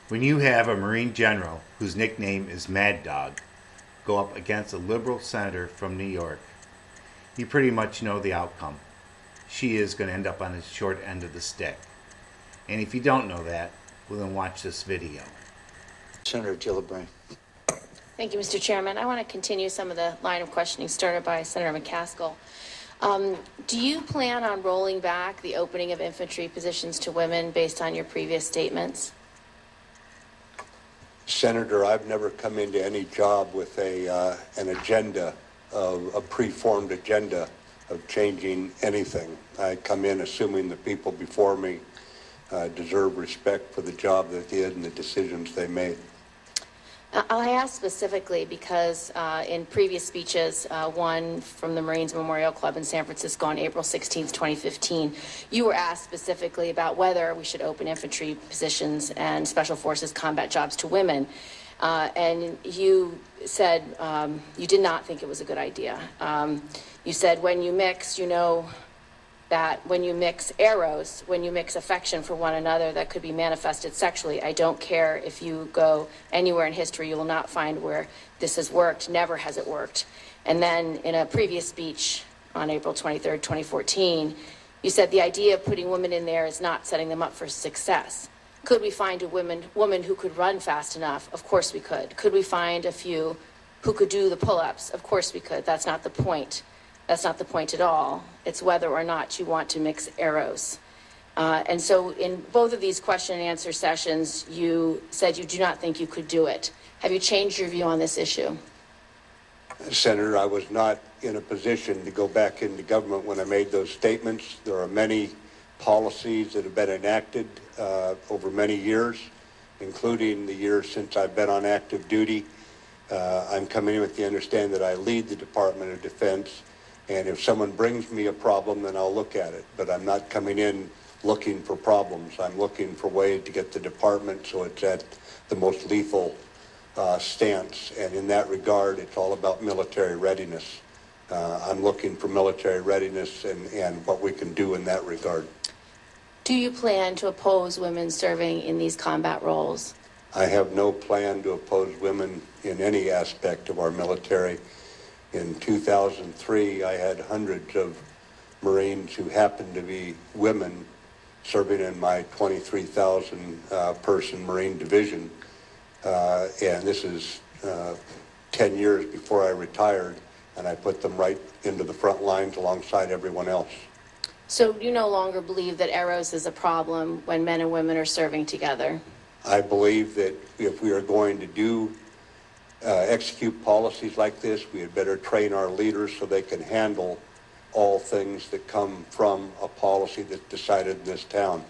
When you have a Marine general whose nickname is Mad Dog go up against a liberal senator from New York, you pretty much know the outcome. She is going to end up on the short end of the stick. And if you don't know that, well then watch this video. Senator Gillibrand. Thank you, Mr. Chairman. I want to continue some of the line of questioning started by Senator McCaskill. Do you plan on rolling back the opening of infantry positions to women based on your previous statements? Senator, I've never come into any job with an agenda, a preformed agenda of changing anything. I come in assuming the people before me deserve respect for the job they did and the decisions they made. I ask specifically because in previous speeches, one from the Marines Memorial Club in San Francisco on April 16th, 2015, you were asked specifically about whether we should open infantry positions and special forces combat jobs to women. And you said you did not think it was a good idea. You said when you mix, you know, that when you mix eros, when you mix affection for one another that could be manifested sexually, I don't care if you go anywhere in history, you will not find where this has worked. Never has it worked. And then in a previous speech on April 23rd, 2014, you said the idea of putting women in there is not setting them up for success. Could we find a woman who could run fast enough? Of course we could. Could we find a few who could do the pull-ups? Of course we could. That's not the point. That's not the point at all. It's whether or not you want to mix eros. And so in both of these question and answer sessions, you said you do not think you could do it. Have you changed your view on this issue? Senator, I was not in a position to go back into government when I made those statements. There are many policies that have been enacted over many years, including the years since I've been on active duty. I'm coming in with the understanding that I lead the Department of Defense. And if someone brings me a problem, then I'll look at it. But I'm not coming in looking for problems. I'm looking for ways to get the department so it's at the most lethal stance. And in that regard, it's all about military readiness. I'm looking for military readiness and what we can do in that regard. Do you plan to oppose women serving in these combat roles? I have no plan to oppose women in any aspect of our military. In 2003, I had hundreds of Marines who happened to be women serving in my 23,000 person Marine division. And this is 10 years before I retired, and I put them right into the front lines alongside everyone else. So you no longer believe that eros is a problem when men and women are serving together? I believe that if we are going to execute policies like this, we had better train our leaders so they can handle all things that come from a policy that's decided in this town.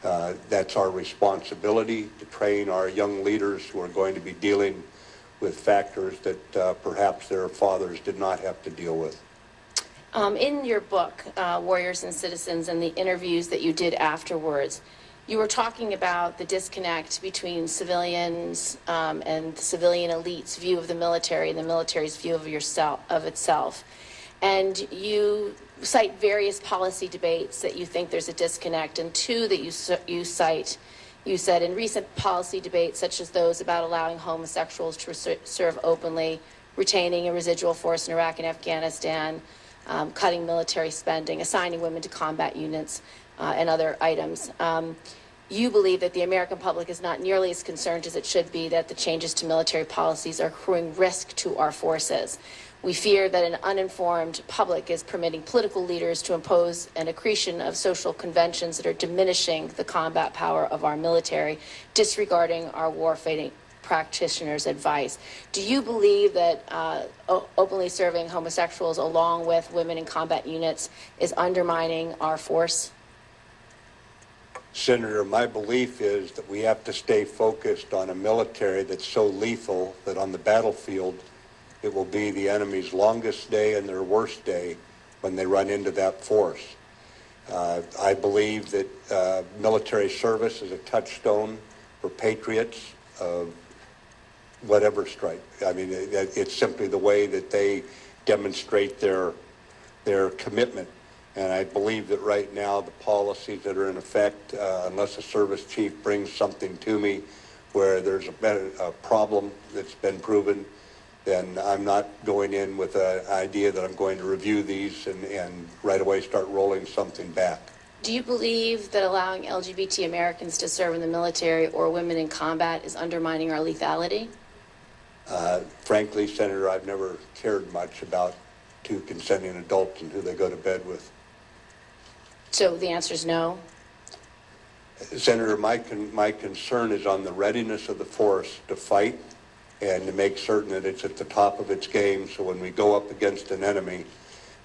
That's our responsibility, to train our young leaders who are going to be dealing with factors that perhaps their fathers did not have to deal with. In your book, Warriors and Citizens, and the interviews that you did afterwards, you were talking about the disconnect between civilians and the civilian elite's view of the military and the military's view of itself. And you cite various policy debates that you think there's a disconnect, and two that you cite. You said in recent policy debates, such as those about allowing homosexuals to serve openly, retaining a residual force in Iraq and Afghanistan, cutting military spending, assigning women to combat units, and other items. You believe that the American public is not nearly as concerned as it should be that the changes to military policies are accruing risk to our forces. We fear that an uninformed public is permitting political leaders to impose an accretion of social conventions that are diminishing the combat power of our military, disregarding our warfighting practitioners' advice. Do you believe that openly serving homosexuals along with women in combat units is undermining our force? Senator, my belief is that we have to stay focused on a military that's so lethal that on the battlefield it will be the enemy's longest day and their worst day when they run into that force. I believe that military service is a touchstone for patriots of whatever stripe. I mean, it's simply the way that they demonstrate their commitment. And I believe that right now the policies that are in effect, unless a service chief brings something to me where there's been a problem that's been proven, then I'm not going in with an idea that I'm going to review these and right away start rolling something back. Do you believe that allowing LGBT Americans to serve in the military or women in combat is undermining our lethality? Frankly, Senator, I've never cared much about two consenting adults and who they go to bed with. So the answer is no? Senator, my concern is on the readiness of the force to fight and to make certain that it's at the top of its game, so when we go up against an enemy,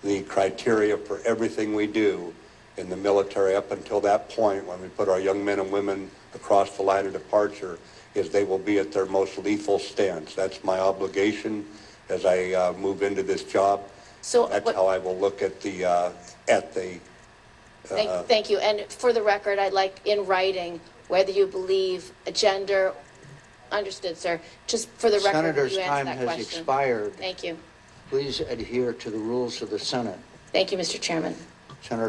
the criteria for everything we do in the military up until that point, when we put our young men and women across the line of departure, is they will be at their most lethal stance. That's my obligation as I move into this job. So that's how I will look at the Thank you. And for the record, I'd like in writing whether you believe a gender. Understood, sir. Just for the record, Senator's you answer time that has question. expired. Thank you. Please adhere to the rules of the Senate. Thank you, Mr. Chairman. Senator